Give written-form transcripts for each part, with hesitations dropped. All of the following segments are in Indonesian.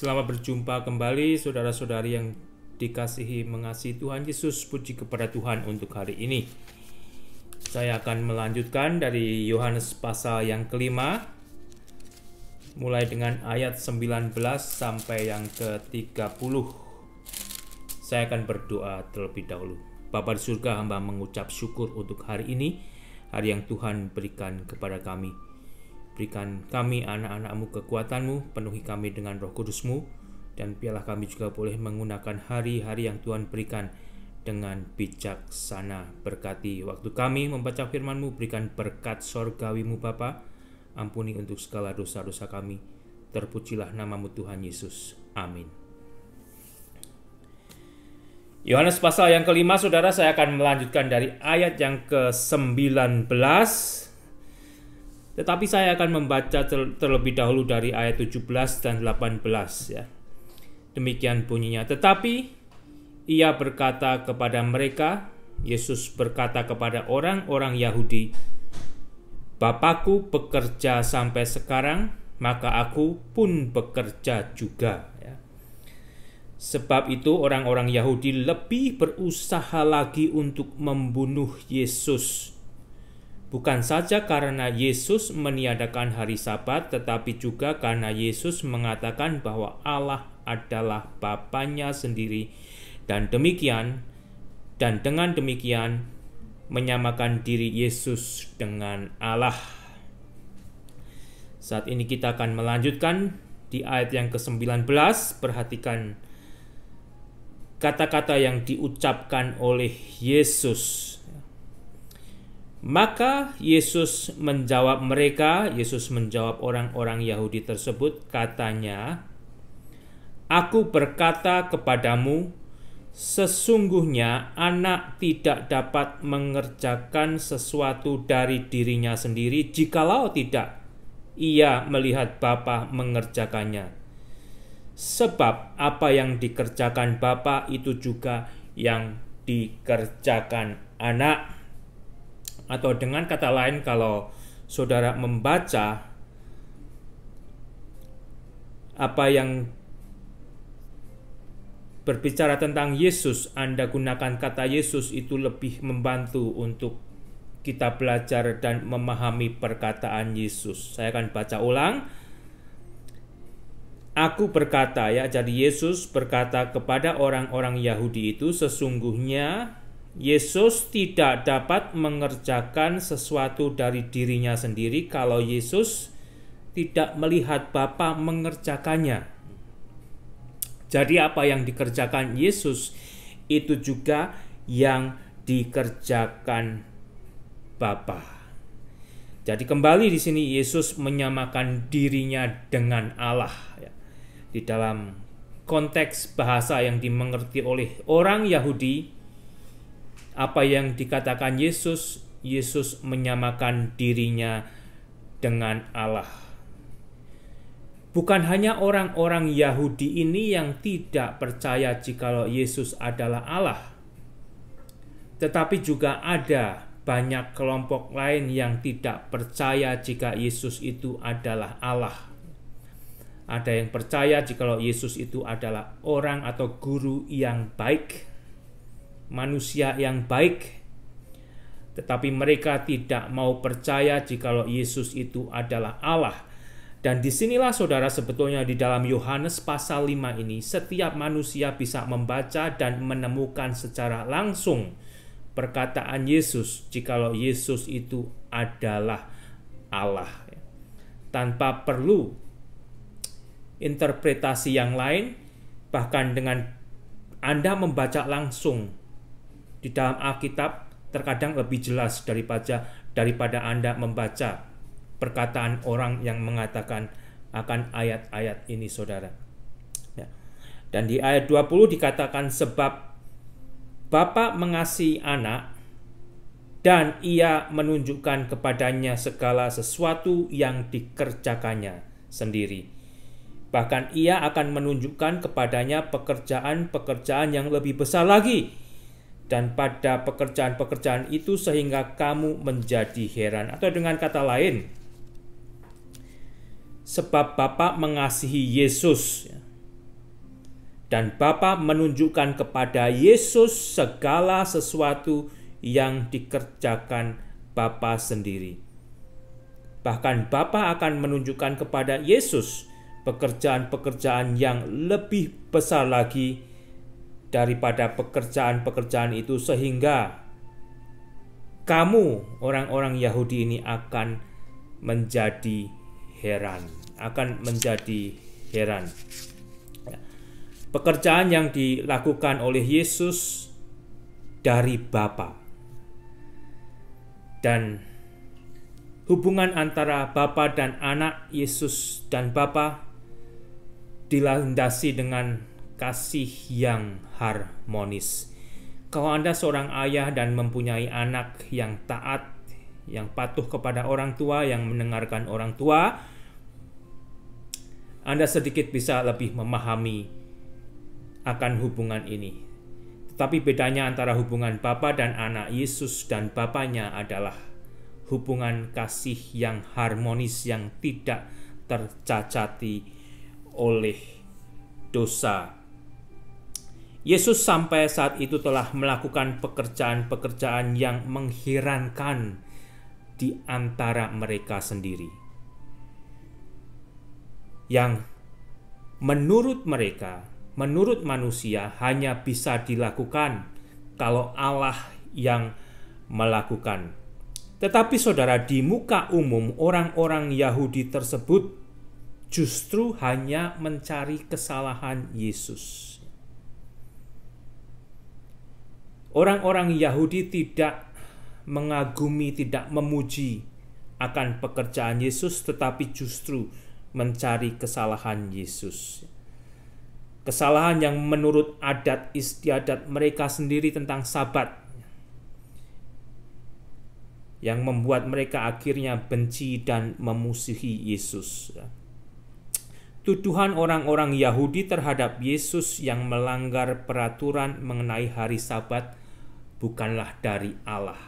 Selamat berjumpa kembali saudara-saudari yang dikasihi mengasihi Tuhan Yesus. Puji kepada Tuhan untuk hari ini. Saya akan melanjutkan dari Yohanes pasal yang kelima, mulai dengan ayat 19 sampai yang ke-30. Saya akan berdoa terlebih dahulu. Bapa di surga, hamba mengucap syukur untuk hari ini, hari yang Tuhan berikan kepada kami. Berikan kami anak-anak-Mu kekuatan-Mu, penuhi kami dengan Roh Kudus-Mu, dan biarlah kami juga boleh menggunakan hari-hari yang Tuhan berikan dengan bijaksana. Berkati waktu kami membaca firman-Mu, berikan berkat sorgawi-Mu Bapa. Ampuni untuk segala dosa-dosa kami. Terpujilah nama-Mu Tuhan Yesus. Amin. Yohanes pasal yang kelima, saudara, saya akan melanjutkan dari ayat yang ke-19. Tetapi saya akan membaca terlebih dahulu dari ayat 17 dan 18 ya. Demikian bunyinya. Tetapi ia berkata kepada mereka, Yesus berkata kepada orang-orang Yahudi, Bapakku bekerja sampai sekarang, maka aku pun bekerja juga. Ya. Sebab itu orang-orang Yahudi lebih berusaha lagi untuk membunuh Yesus. Bukan saja karena Yesus meniadakan hari Sabat, tetapi juga karena Yesus mengatakan bahwa Allah adalah Bapanya sendiri, dan dengan demikian menyamakan diri Yesus dengan Allah. Saat ini kita akan melanjutkan di ayat yang ke-19. Perhatikan kata-kata yang diucapkan oleh Yesus. Maka Yesus menjawab mereka, Yesus menjawab orang-orang Yahudi tersebut, katanya, Aku berkata kepadamu, sesungguhnya anak tidak dapat mengerjakan sesuatu dari dirinya sendiri jikalau tidak ia melihat Bapa mengerjakannya. Sebab apa yang dikerjakan Bapa itu juga yang dikerjakan anak. Atau dengan kata lain, kalau saudara membaca apa yang berbicara tentang Yesus, Anda gunakan kata Yesus, itu lebih membantu untuk kita belajar dan memahami perkataan Yesus. Saya akan baca ulang. Aku berkata, ya, jadi Yesus berkata kepada orang-orang Yahudi itu, sesungguhnya Yesus tidak dapat mengerjakan sesuatu dari dirinya sendiri kalau Yesus tidak melihat Bapa mengerjakannya. Jadi apa yang dikerjakan Yesus itu juga yang dikerjakan Bapa. Jadi kembali di sini Yesus menyamakan dirinya dengan Allah. Di dalam konteks bahasa yang dimengerti oleh orang Yahudi, apa yang dikatakan Yesus, Yesus menyamakan dirinya dengan Allah. Bukan hanya orang-orang Yahudi ini yang tidak percaya jikalau Yesus adalah Allah, tetapi juga ada banyak kelompok lain yang tidak percaya jika Yesus itu adalah Allah. Ada yang percaya jikalau Yesus itu adalah orang atau guru yang baik, manusia yang baik, tetapi mereka tidak mau percaya jikalau Yesus itu adalah Allah. Dan disinilah saudara, sebetulnya di dalam Yohanes pasal 5 ini, setiap manusia bisa membaca dan menemukan secara langsung perkataan Yesus jikalau Yesus itu adalah Allah, tanpa perlu interpretasi yang lain. Bahkan dengan Anda membaca langsung di dalam Alkitab, terkadang lebih jelas daripada Anda membaca perkataan orang yang mengatakan akan ayat-ayat ini, saudara. Ya. Dan di ayat 20 dikatakan, sebab Bapa mengasihi anak dan ia menunjukkan kepadanya segala sesuatu yang dikerjakannya sendiri. Bahkan ia akan menunjukkan kepadanya pekerjaan-pekerjaan yang lebih besar lagi. Dan pada pekerjaan-pekerjaan itu sehingga kamu menjadi heran. Atau dengan kata lain, sebab Bapa mengasihi Yesus, Dan Bapa menunjukkan kepada Yesus segala sesuatu yang dikerjakan Bapa sendiri. Bahkan Bapa akan menunjukkan kepada Yesus pekerjaan-pekerjaan yang lebih besar lagi daripada pekerjaan-pekerjaan itu, sehingga kamu orang-orang Yahudi ini akan menjadi heran. Pekerjaan yang dilakukan oleh Yesus dari Bapa. Dan hubungan antara Bapa dan Anak, Yesus dan Bapa, dilandasi dengan kasih yang harmonis. Kalau Anda seorang ayah dan mempunyai anak yang taat, yang patuh kepada orang tua, yang mendengarkan orang tua, Anda sedikit bisa lebih memahami akan hubungan ini. Tetapi bedanya antara hubungan Bapa dan Anak, Yesus dan Bapanya adalah hubungan kasih yang harmonis, yang tidak tercacati oleh dosa. Yesus sampai saat itu telah melakukan pekerjaan-pekerjaan yang mengherankan di antara mereka sendiri, yang menurut mereka, menurut manusia, hanya bisa dilakukan kalau Allah yang melakukan. Tetapi saudara, di muka umum orang-orang Yahudi tersebut justru hanya mencari kesalahan Yesus. Orang-orang Yahudi tidak mengagumi, tidak memuji akan pekerjaan Yesus, tetapi justru mencari kesalahan Yesus. Kesalahan yang menurut adat istiadat mereka sendiri tentang Sabat, yang membuat mereka akhirnya benci dan memusuhi Yesus. Tuduhan orang-orang Yahudi terhadap Yesus yang melanggar peraturan mengenai hari Sabat bukanlah dari Allah.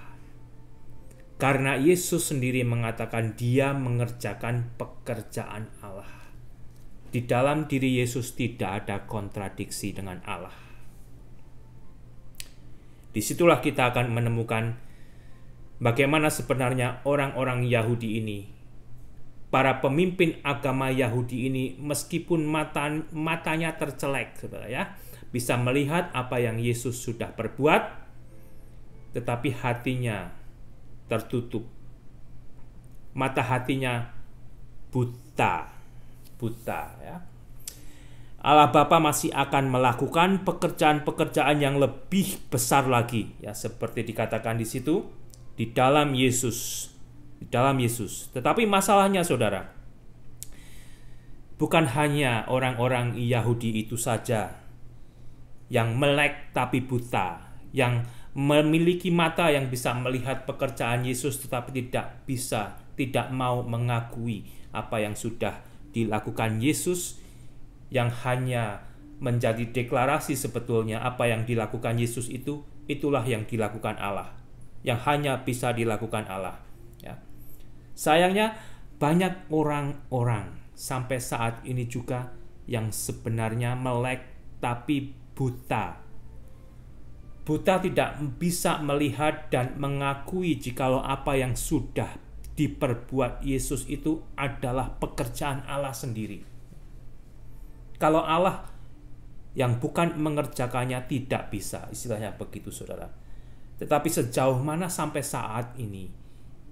Karena Yesus sendiri mengatakan Dia mengerjakan pekerjaan Allah. Di dalam diri Yesus tidak ada kontradiksi dengan Allah. Disitulah kita akan menemukan bagaimana sebenarnya orang-orang Yahudi ini, para pemimpin agama Yahudi ini, meskipun matanya tercelek, saudara ya, bisa melihat apa yang Yesus sudah perbuat, tetapi hatinya tertutup. Mata hatinya buta ya. Allah Bapa masih akan melakukan pekerjaan-pekerjaan yang lebih besar lagi, ya, seperti dikatakan di situ, di dalam Yesus. Tetapi masalahnya, saudara, bukan hanya orang-orang Yahudi itu saja yang melek tapi buta, yang memiliki mata yang bisa melihat pekerjaan Yesus tetapi tidak mau mengakui apa yang sudah dilakukan Yesus, yang hanya menjadi deklarasi sebetulnya apa yang dilakukan Yesus itulah yang dilakukan Allah, yang hanya bisa dilakukan Allah. Ya. Sayangnya banyak orang-orang sampai saat ini juga yang sebenarnya melek tapi buta. Buta tidak bisa melihat dan mengakui jikalau apa yang sudah diperbuat Yesus itu adalah pekerjaan Allah sendiri. Kalau Allah yang bukan mengerjakannya tidak bisa, istilahnya begitu, saudara. Tetapi sejauh mana sampai saat ini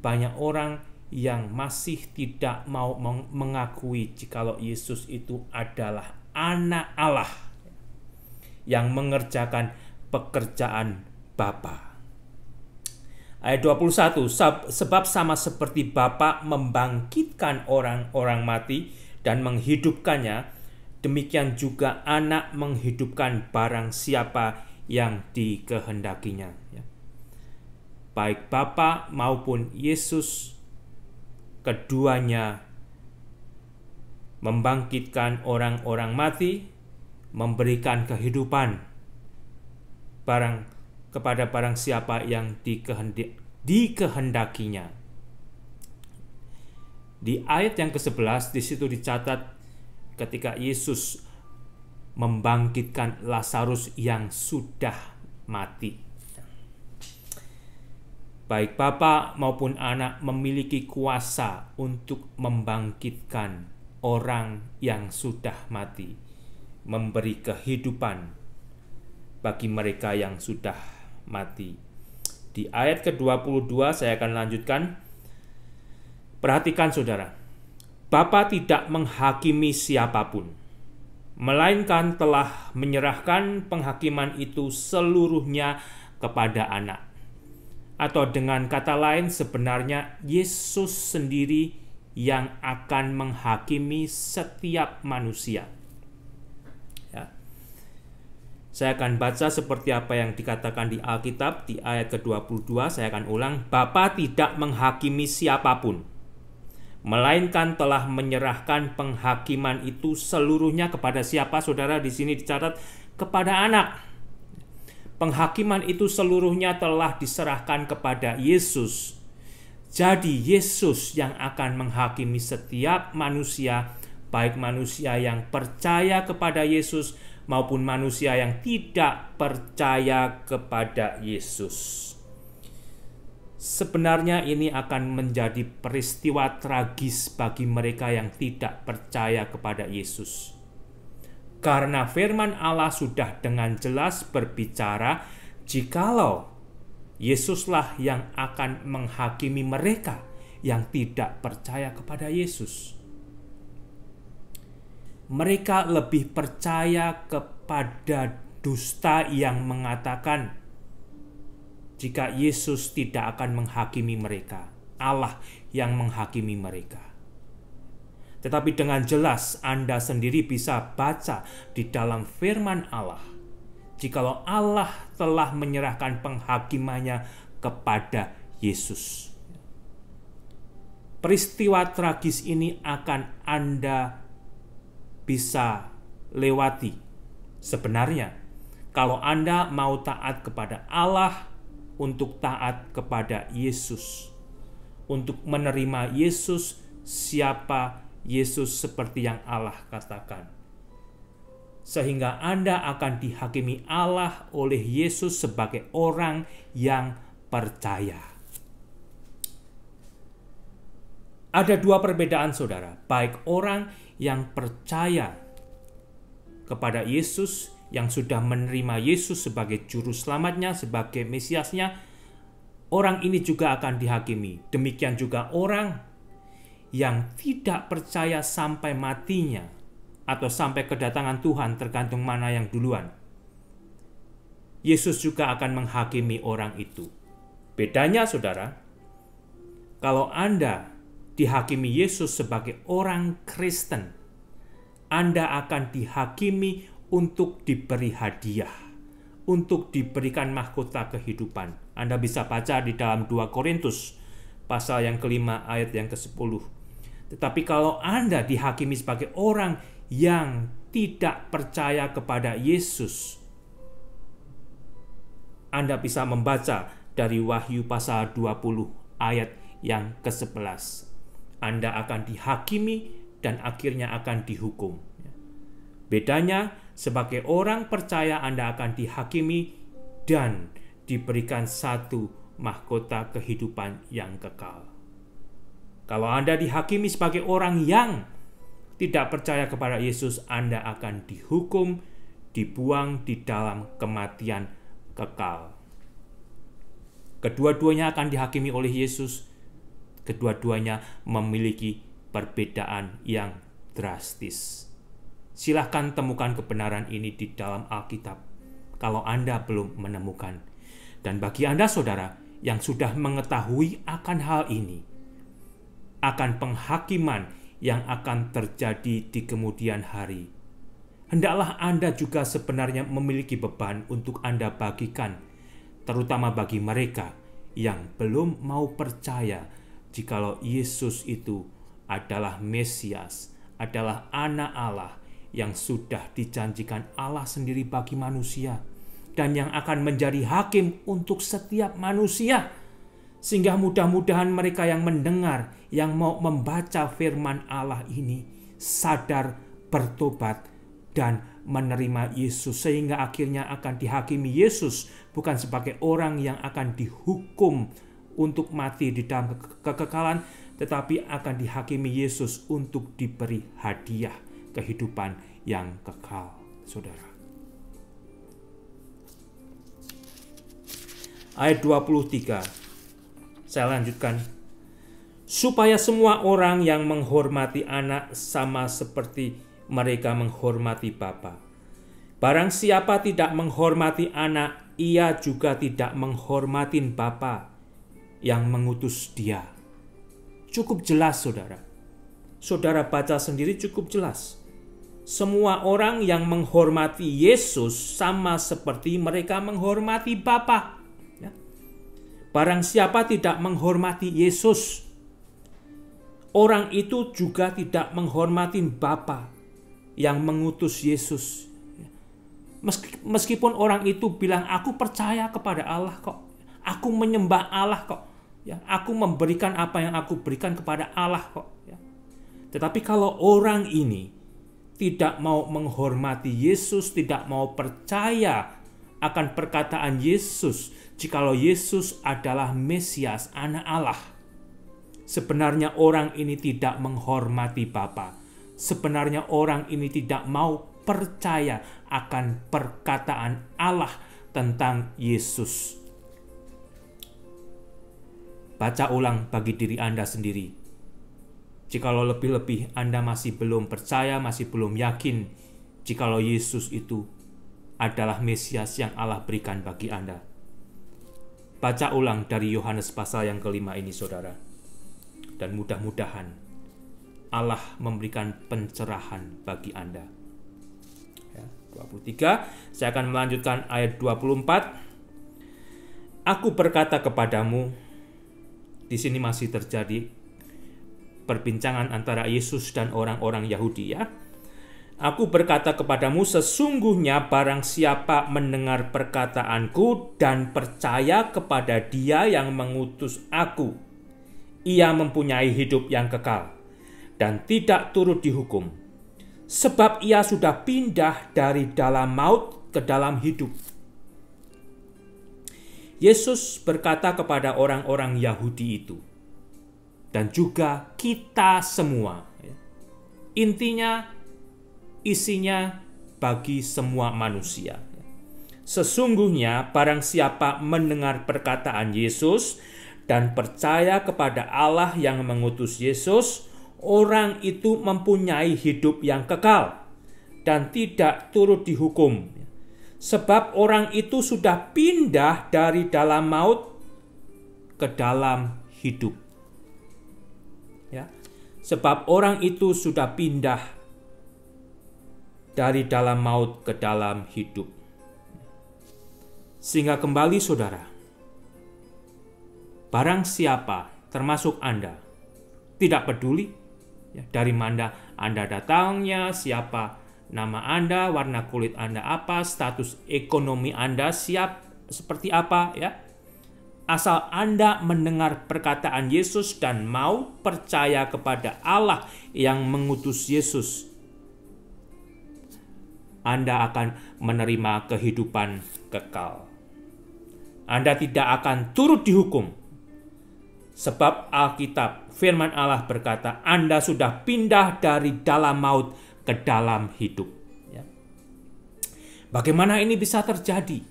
banyak orang yang masih tidak mau mengakui jikalau Yesus itu adalah Anak Allah yang mengerjakan pekerjaan Bapa. Ayat 21, sebab sama seperti Bapa membangkitkan orang-orang mati dan menghidupkannya, demikian juga Anak menghidupkan barang siapa yang dikehendakinya. Baik Bapa maupun Yesus, keduanya membangkitkan orang-orang mati, memberikan kehidupan kepada barang siapa yang dikehendakinya. Di ayat yang ke-11 di situ dicatat ketika Yesus membangkitkan Lazarus yang sudah mati. Baik Bapa maupun Anak memiliki kuasa untuk membangkitkan orang yang sudah mati, memberi kehidupan bagi mereka yang sudah mati. Di ayat ke-22 saya akan lanjutkan. Perhatikan saudara, Bapa tidak menghakimi siapapun, melainkan telah menyerahkan penghakiman itu seluruhnya kepada Anak. Atau dengan kata lain, sebenarnya Yesus sendiri yang akan menghakimi setiap manusia. Ya. Saya akan baca seperti apa yang dikatakan di Alkitab di ayat ke-22. Saya akan ulang. Bapa tidak menghakimi siapapun, melainkan telah menyerahkan penghakiman itu seluruhnya kepada siapa? Saudara, di sini dicatat kepada Anak. Penghakiman itu seluruhnya telah diserahkan kepada Yesus. Jadi Yesus yang akan menghakimi setiap manusia, baik manusia yang percaya kepada Yesus maupun manusia yang tidak percaya kepada Yesus. Sebenarnya ini akan menjadi peristiwa tragis bagi mereka yang tidak percaya kepada Yesus. Karena firman Allah sudah dengan jelas berbicara, jikalau Yesuslah yang akan menghakimi mereka yang tidak percaya kepada Yesus. Mereka lebih percaya kepada dusta yang mengatakan jika Yesus tidak akan menghakimi mereka, Allah yang menghakimi mereka. Tetapi dengan jelas Anda sendiri bisa baca di dalam firman Allah, jikalau Allah telah menyerahkan penghakimannya kepada Yesus. Peristiwa tragis ini akan Anda bisa lewati. Sebenarnya, kalau Anda mau taat kepada Allah, untuk taat kepada Yesus, untuk menerima Yesus, siapa Yesus seperti yang Allah katakan. Sehingga Anda akan dihakimi Allah oleh Yesus sebagai orang yang percaya. Ada dua perbedaan saudara, baik orang yang percaya kepada Yesus, yang sudah menerima Yesus sebagai juru selamatnya, sebagai Mesiasnya, orang ini juga akan dihakimi. Demikian juga orang yang tidak percaya sampai matinya atau sampai kedatangan Tuhan, tergantung mana yang duluan. Yesus juga akan menghakimi orang itu. Bedanya saudara, kalau Anda dihakimi Yesus sebagai orang Kristen, Anda akan dihakimi untuk diberi hadiah, untuk diberikan mahkota kehidupan. Anda bisa baca di dalam 2 Korintus pasal yang ke-5 ayat yang ke-10. Tetapi kalau Anda dihakimi sebagai orang yang tidak percaya kepada Yesus, Anda bisa membaca dari Wahyu pasal 20 ayat yang ke-11. Anda akan dihakimi dan akhirnya akan dihukum. Bedanya, sebagai orang percaya Anda akan dihakimi dan diberikan satu mahkota kehidupan yang kekal. Kalau Anda dihakimi sebagai orang yang tidak percaya kepada Yesus, Anda akan dihukum, dibuang di dalam kematian kekal. Kedua-duanya akan dihakimi oleh Yesus. Kedua-duanya memiliki perbedaan yang drastis. Silahkan temukan kebenaran ini di dalam Alkitab kalau Anda belum menemukan. Dan bagi Anda saudara yang sudah mengetahui akan hal ini, akan penghakiman yang akan terjadi di kemudian hari, hendaklah Anda juga sebenarnya memiliki beban untuk Anda bagikan, terutama bagi mereka yang belum mau percaya jikalau Yesus itu adalah Mesias, adalah anak Allah yang sudah dijanjikan Allah sendiri bagi manusia, dan yang akan menjadi hakim untuk setiap manusia. Sehingga mudah-mudahan mereka yang mendengar, yang mau membaca firman Allah ini, sadar, bertobat, dan menerima Yesus, sehingga akhirnya akan dihakimi Yesus, bukan sebagai orang yang akan dihukum untuk mati di dalam kekekalan, tetapi akan dihakimi Yesus untuk diberi hadiah kehidupan yang kekal, saudara. Ayat 23, saya lanjutkan. Supaya semua orang yang menghormati anak sama seperti mereka menghormati Bapa. Barang siapa tidak menghormati anak, ia juga tidak menghormati Bapa yang mengutus dia. Cukup jelas, saudara. Saudara baca sendiri, cukup jelas. Semua orang yang menghormati Yesus sama seperti mereka menghormati Bapa. Ya. Barang siapa tidak menghormati Yesus, orang itu juga tidak menghormati Bapa yang mengutus Yesus. Meskipun orang itu bilang, aku percaya kepada Allah kok, aku menyembah Allah kok, ya, aku memberikan apa yang aku berikan kepada Allah kok. Ya. Tetapi kalau orang ini tidak mau menghormati Yesus, tidak mau percaya akan perkataan Yesus, jikalau Yesus adalah Mesias, anak Allah, sebenarnya orang ini tidak menghormati Bapa. Sebenarnya orang ini tidak mau percaya akan perkataan Allah tentang Yesus. Baca ulang bagi diri Anda sendiri. Jikalau lebih-lebih Anda masih belum percaya, masih belum yakin jikalau Yesus itu adalah Mesias yang Allah berikan bagi Anda. Baca ulang dari Yohanes pasal yang kelima ini, saudara. Dan mudah-mudahan Allah memberikan pencerahan bagi Anda. Ya, 23, saya akan melanjutkan ayat 24. Aku berkata kepadamu, di sini masih terjadi perbincangan antara Yesus dan orang-orang Yahudi, ya. Aku berkata kepadamu, sesungguhnya barang siapa mendengar perkataanku dan percaya kepada Dia yang mengutus aku, ia mempunyai hidup yang kekal dan tidak turut dihukum, sebab ia sudah pindah dari dalam maut ke dalam hidup. Yesus berkata kepada orang-orang Yahudi itu, dan juga kita semua. Intinya, isinya bagi semua manusia. Sesungguhnya barang siapa mendengar perkataan Yesus dan percaya kepada Allah yang mengutus Yesus, orang itu mempunyai hidup yang kekal dan tidak turut dihukum. Sebab orang itu sudah pindah dari dalam maut ke dalam hidup. Ya. Sebab orang itu sudah pindah dari dalam maut ke dalam hidup. Sehingga kembali, saudara, barang siapa, termasuk Anda, tidak peduli ya, dari mana Anda datangnya, siapa nama Anda, warna kulit Anda apa, status ekonomi Anda seperti apa, ya. Asal Anda mendengar perkataan Yesus dan mau percaya kepada Allah yang mengutus Yesus, Anda akan menerima kehidupan kekal. Anda tidak akan turut dihukum. Sebab Alkitab, firman Allah berkata, Anda sudah pindah dari dalam maut ke dalam hidup. Ya. Bagaimana ini bisa terjadi?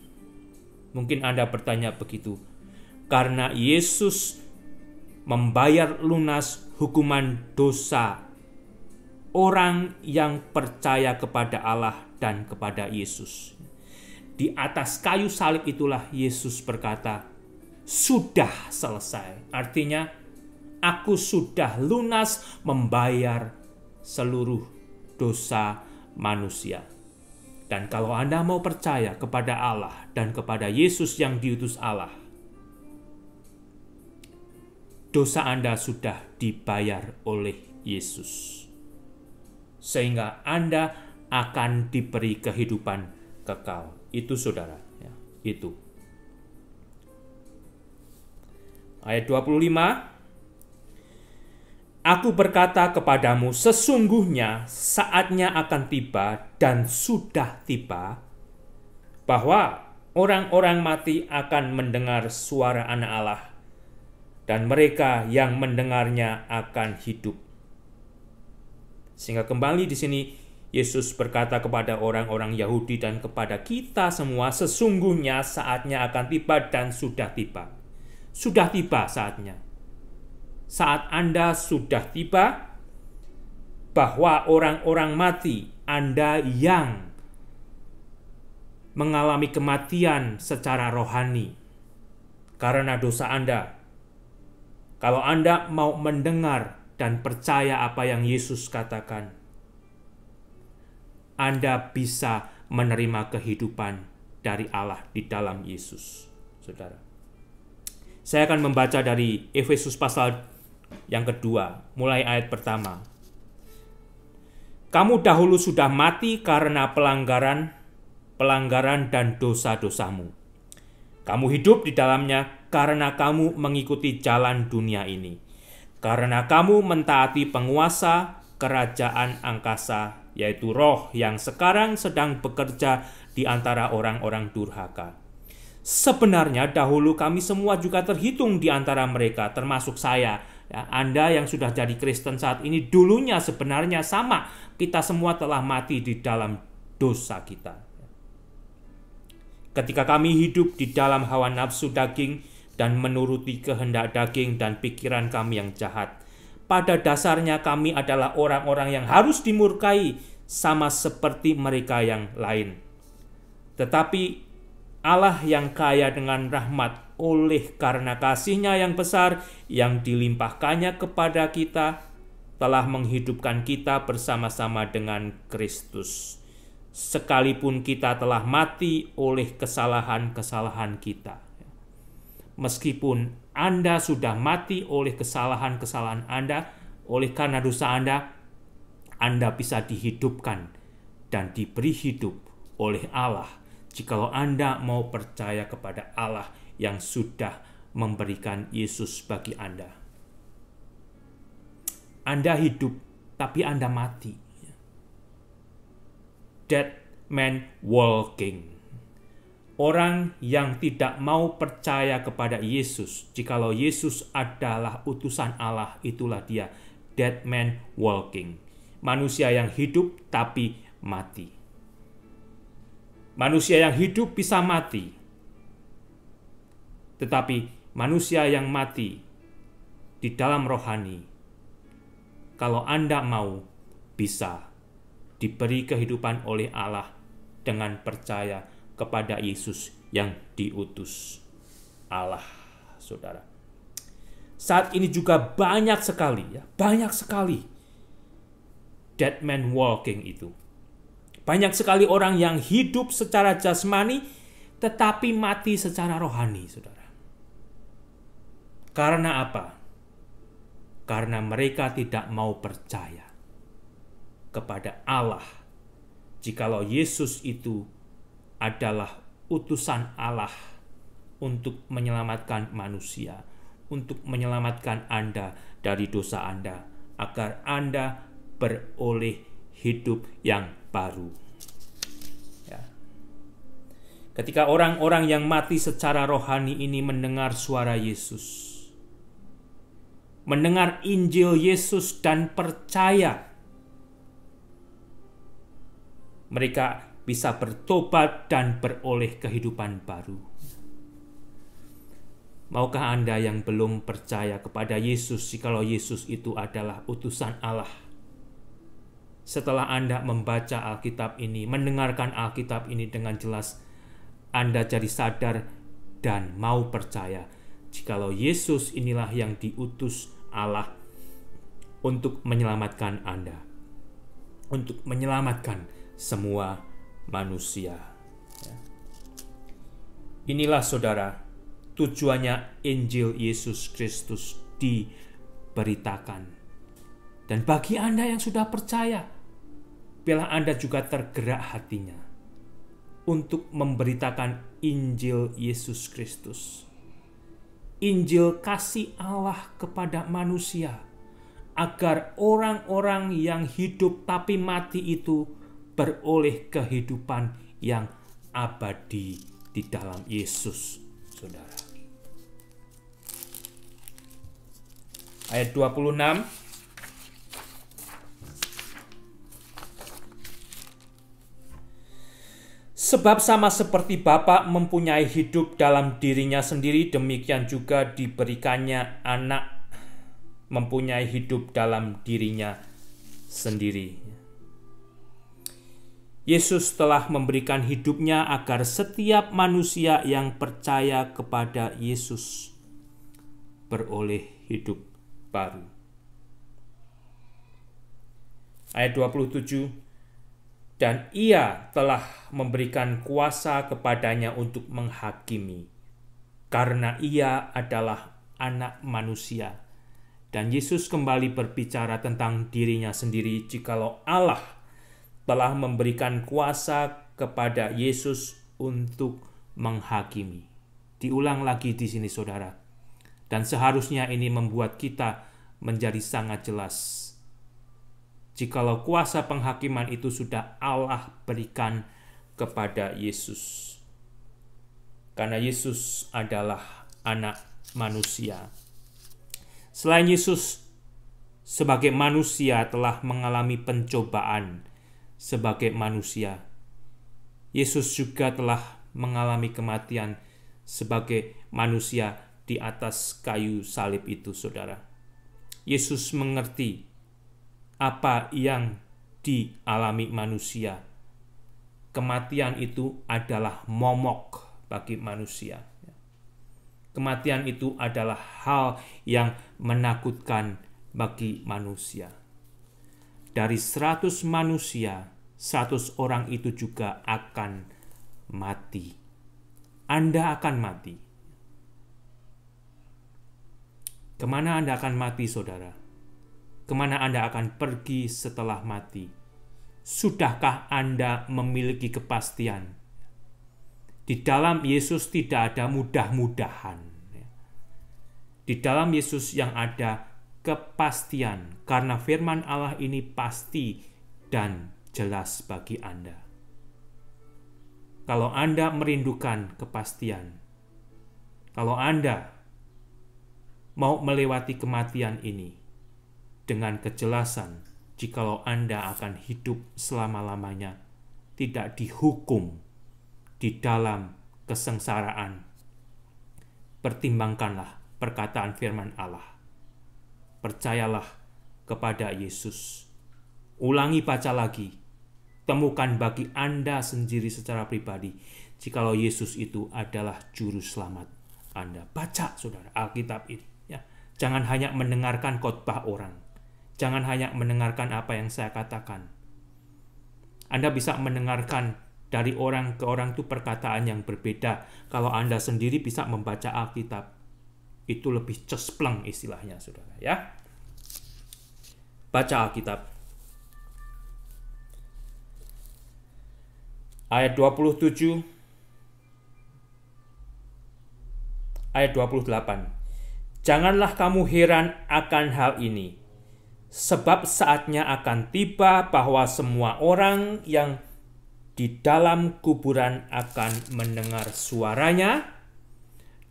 Mungkin Anda bertanya begitu. Karena Yesus membayar lunas hukuman dosa orang yang percaya kepada Allah dan kepada Yesus. Di atas kayu salib itulah Yesus berkata, sudah selesai. Artinya, aku sudah lunas membayar seluruh dosa manusia. Dan kalau Anda mau percaya kepada Allah dan kepada Yesus yang diutus Allah, dosa Anda sudah dibayar oleh Yesus. Sehingga Anda akan diberi kehidupan kekal. Itu, saudara, ya, itu. Ayat 25. Aku berkata kepadamu, sesungguhnya saatnya akan tiba dan sudah tiba, bahwa orang-orang mati akan mendengar suara Anak Allah, dan mereka yang mendengarnya akan hidup. Sehingga kembali di sini Yesus berkata kepada orang-orang Yahudi dan kepada kita semua, sesungguhnya saatnya akan tiba dan sudah tiba. Sudah tiba saatnya. Saat Anda sudah tiba, bahwa orang-orang mati, Anda yang mengalami kematian secara rohani karena dosa Anda. Kalau Anda mau mendengar dan percaya apa yang Yesus katakan, Anda bisa menerima kehidupan dari Allah di dalam Yesus, saudara. Saya akan membaca dari Efesus pasal yang kedua, mulai ayat pertama. Kamu dahulu sudah mati karena pelanggaran dan dosa-dosamu. Kamu hidup di dalamnya karena kamu mengikuti jalan dunia ini. Karena kamu mentaati penguasa kerajaan angkasa, yaitu roh yang sekarang sedang bekerja di antara orang-orang durhaka. Sebenarnya dahulu kami semua juga terhitung di antara mereka, termasuk saya. Ya, Anda yang sudah jadi Kristen saat ini, dulunya sebenarnya sama. Kita semua telah mati di dalam dosa kita. Ketika kami hidup di dalam hawa nafsu daging dan menuruti kehendak daging dan pikiran kami yang jahat. Pada dasarnya kami adalah orang-orang yang harus dimurkai sama seperti mereka yang lain. Tetapi Allah yang kaya dengan rahmat oleh karena kasih-Nya yang besar yang dilimpahkannya kepada kita, telah menghidupkan kita bersama-sama dengan Kristus. Sekalipun kita telah mati oleh kesalahan-kesalahan kita. Meskipun Anda sudah mati oleh kesalahan-kesalahan Anda, oleh karena dosa Anda bisa dihidupkan dan diberi hidup oleh Allah jikalau Anda mau percaya kepada Allah yang sudah memberikan Yesus bagi Anda. Anda hidup, tapi Anda mati. Dead man walking. Orang yang tidak mau percaya kepada Yesus, jikalau Yesus adalah utusan Allah, itulah dia, dead man walking. Manusia yang hidup tapi mati. Manusia yang hidup bisa mati. Tetapi manusia yang mati di dalam rohani, kalau Anda mau, bisa diberi kehidupan oleh Allah dengan percaya kepada Yesus yang diutus Allah, saudara. Saat ini juga banyak sekali dead man walking itu. Banyak sekali orang yang hidup secara jasmani tetapi mati secara rohani, saudara. Karena apa? Karena mereka tidak mau percaya kepada Allah jikalau Yesus itu adalah utusan Allah untuk menyelamatkan manusia, untuk menyelamatkan Anda dari dosa Anda, agar Anda beroleh hidup yang baru. Ya. Ketika orang-orang yang mati secara rohani ini mendengar suara Yesus, mendengar Injil Yesus dan percaya, mereka bisa bertobat dan beroleh kehidupan baru. Maukah Anda yang belum percaya kepada Yesus jikalau Yesus itu adalah utusan Allah? Setelah Anda membaca Alkitab ini, mendengarkan Alkitab ini dengan jelas, Anda jadi sadar dan mau percaya jikalau Yesus inilah yang diutus Allah untuk menyelamatkan Anda, untuk menyelamatkan semua manusia. Inilah saudara, tujuannya Injil Yesus Kristus diberitakan. Dan bagi Anda yang sudah percaya, biarlah Anda juga tergerak hatinya untuk memberitakan Injil Yesus Kristus. Injil kasih Allah kepada manusia agar orang-orang yang hidup tapi mati itu beroleh kehidupan yang abadi di dalam Yesus, saudara. Ayat 26. Sebab sama seperti Bapa mempunyai hidup dalam dirinya sendiri, demikian juga diberikannya anak mempunyai hidup dalam dirinya sendiri. Yesus telah memberikan hidupnya agar setiap manusia yang percaya kepada Yesus beroleh hidup baru. Ayat 27. Dan ia telah memberikan kuasa kepadanya untuk menghakimi, karena ia adalah anak manusia. Dan Yesus kembali berbicara tentang dirinya sendiri, jikalau Allah telah memberikan kuasa kepada Yesus untuk menghakimi. Diulang lagi di sini, saudara. Dan seharusnya ini membuat kita menjadi sangat jelas. Jikalau kuasa penghakiman itu sudah Allah berikan kepada Yesus. Karena Yesus adalah anak manusia. Selain Yesus sebagai manusia telah mengalami pencobaan sebagai manusia, Yesus juga telah mengalami kematian sebagai manusia di atas kayu salib itu, saudara. Yesus mengerti apa yang dialami manusia. Kematian itu adalah momok bagi manusia. Kematian itu adalah hal yang menakutkan bagi manusia. Dari 100 manusia, 100 orang itu juga akan mati. Anda akan mati. Kemana Anda akan mati, saudara? Kemana Anda akan pergi setelah mati? Sudahkah Anda memiliki kepastian? Di dalam Yesus tidak ada mudah-mudahan. Di dalam Yesus yang ada kepastian, karena firman Allah ini pasti dan jelas bagi Anda. Kalau Anda merindukan kepastian, kalau Anda mau melewati kematian ini dengan kejelasan, jikalau Anda akan hidup selama-lamanya, tidak dihukum di dalam kesengsaraan, pertimbangkanlah perkataan firman Allah. Percayalah kepada Yesus. Ulangi baca lagi. Temukan bagi Anda sendiri secara pribadi, jikalau Yesus itu adalah juru selamat Anda. Baca, saudara, Alkitab ini. Ya. Jangan hanya mendengarkan khotbah orang. Jangan hanya mendengarkan apa yang saya katakan. Anda bisa mendengarkan dari orang ke orang itu perkataan yang berbeda. Kalau Anda sendiri bisa membaca Alkitab, itu lebih cespleng istilahnya, saudara. Ya, baca Alkitab. Ayat 27, ayat 28. Janganlah kamu heran akan hal ini, sebab saatnya akan tiba bahwa semua orang yang di dalam kuburan akan mendengar suaranya,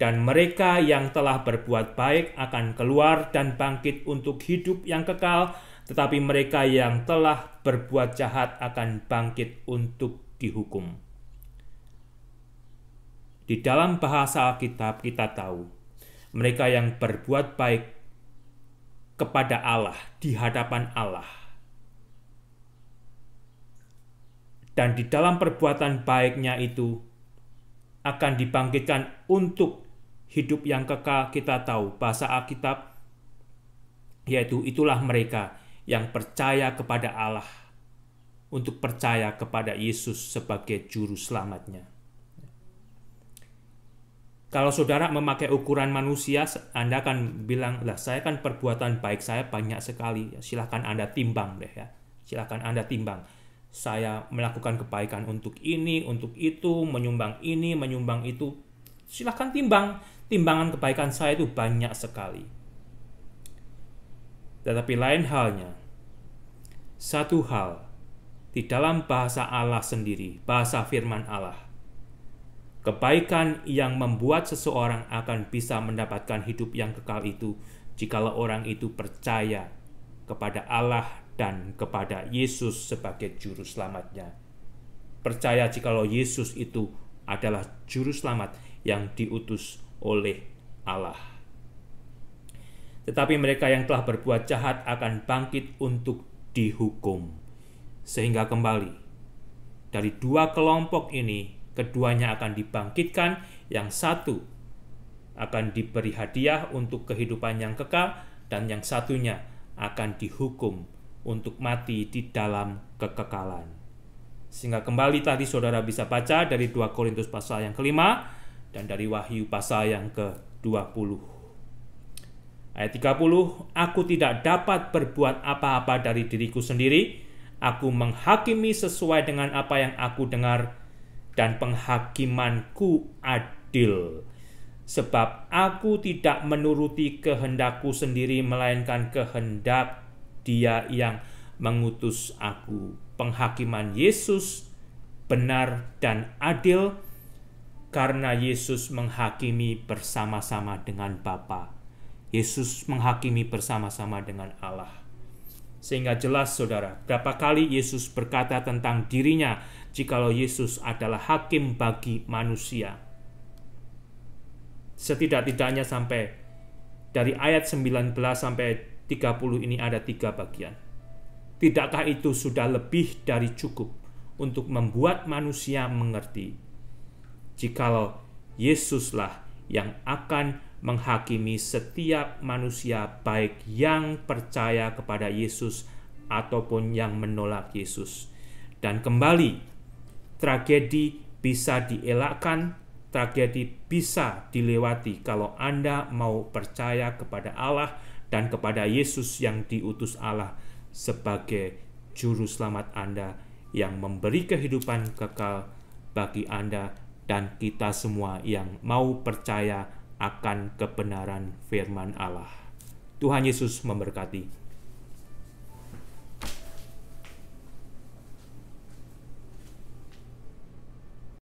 dan mereka yang telah berbuat baik akan keluar dan bangkit untuk hidup yang kekal, tetapi mereka yang telah berbuat jahat akan bangkit untuk dihukum. Di dalam bahasa Alkitab kita tahu, mereka yang berbuat baik kepada Allah, di hadapan Allah, dan di dalam perbuatan baiknya itu akan dibangkitkan untuk hidup yang kekal. Kita tahu bahasa Alkitab, yaitu itulah mereka yang percaya kepada Allah, untuk percaya kepada Yesus sebagai juru selamatnya. Kalau saudara memakai ukuran manusia, Anda akan bilang, lah saya kan perbuatan baik saya banyak sekali. Silahkan Anda timbang deh ya. Silahkan Anda timbang. Saya melakukan kebaikan untuk ini, untuk itu, menyumbang ini, menyumbang itu. Silahkan timbang. Timbangan kebaikan saya itu banyak sekali. Tetapi lain halnya, satu hal di dalam bahasa Allah sendiri, bahasa firman Allah, kebaikan yang membuat seseorang akan bisa mendapatkan hidup yang kekal itu jikalau orang itu percaya kepada Allah dan kepada Yesus sebagai juru selamatnya. Percaya jikalau Yesus itu adalah juru selamat yang diutus oleh Allah. Tetapi mereka yang telah berbuat jahat akan bangkit untuk dihukum. Sehingga kembali, dari dua kelompok ini, keduanya akan dibangkitkan, yang satu akan diberi hadiah untuk kehidupan yang kekal, dan yang satunya akan dihukum untuk mati di dalam kekekalan. Sehingga kembali tadi saudara bisa baca dari 2 Korintus pasal yang kelima dan dari Wahyu pasal yang ke-20. Ayat 30, aku tidak dapat berbuat apa-apa dari diriku sendiri, aku menghakimi sesuai dengan apa yang aku dengar, dan penghakimanku adil. Sebab aku tidak menuruti kehendakku sendiri, melainkan kehendak Dia yang mengutus aku. Penghakiman Yesus benar dan adil, karena Yesus menghakimi bersama-sama dengan Bapa. Yesus menghakimi bersama-sama dengan Allah. Sehingga jelas saudara, berapa kali Yesus berkata tentang dirinya jikalau Yesus adalah hakim bagi manusia. Setidak-tidaknya sampai dari ayat 19 sampai 30 ini ada 3 bagian. Tidakkah itu sudah lebih dari cukup untuk membuat manusia mengerti jikalau Yesuslah yang akan menghakimi setiap manusia, baik yang percaya kepada Yesus ataupun yang menolak Yesus. Dan kembali, tragedi bisa dielakkan, tragedi bisa dilewati kalau Anda mau percaya kepada Allah dan kepada Yesus yang diutus Allah sebagai juru selamat Anda yang memberi kehidupan kekal bagi Anda dan kita semua yang mau percaya akan kebenaran firman Allah. Tuhan Yesus memberkati.